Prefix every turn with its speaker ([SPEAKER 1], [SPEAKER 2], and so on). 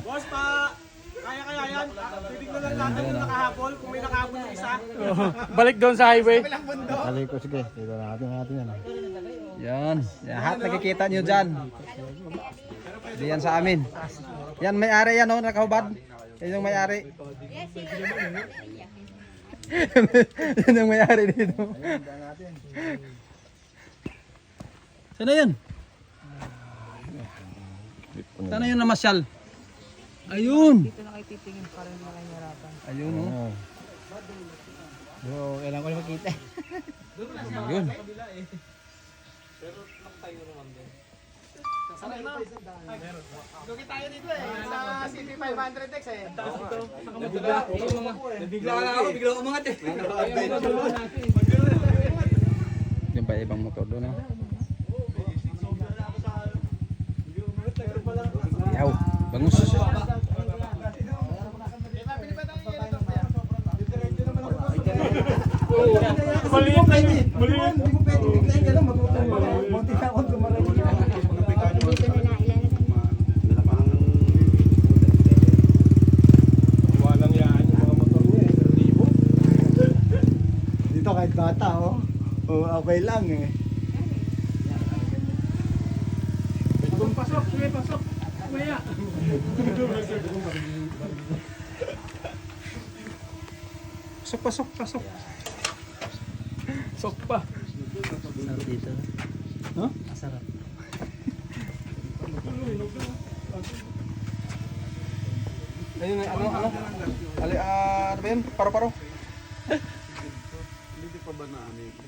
[SPEAKER 1] Boss pa! Kaya yan. Titignan lang natin kung nakahabol. Kung may nakahabol yung isa.
[SPEAKER 2] Balik doon sa highway.
[SPEAKER 3] Balik ko, sige. Dito natin yan.
[SPEAKER 4] Yan. Lahat nakikita nyo dyan. Diyan sa amin. Yan may-ari yan, oh, nakahubad. Yan yung may-ari. Yan yung may-ari dito. Sana yan? Sana yun namasyal? Ayun.
[SPEAKER 5] Dito na kayo titingin para hindi na kayo nahirapan.
[SPEAKER 4] Ayun, oh.
[SPEAKER 3] Yo, kailangan ko na makita.
[SPEAKER 4] Ayun.
[SPEAKER 1] Lugi tayo dito eh. Sa CP500X eh.
[SPEAKER 2] Nabigla ka lang ako, bigla umangat eh.
[SPEAKER 4] Yung pa ibang motor doon, oh. Yaw, bangus.
[SPEAKER 3] Dito kahit bata, oh. Oh, okay lang eh.
[SPEAKER 2] Pasok, sige, pasok. Maya. Pasok. Sok pa.
[SPEAKER 4] Sarap dito.
[SPEAKER 3] No?
[SPEAKER 4] Sarap. Ayun, ano? Ano ba yun? Paro-paro.
[SPEAKER 1] Hindi pa ba namin?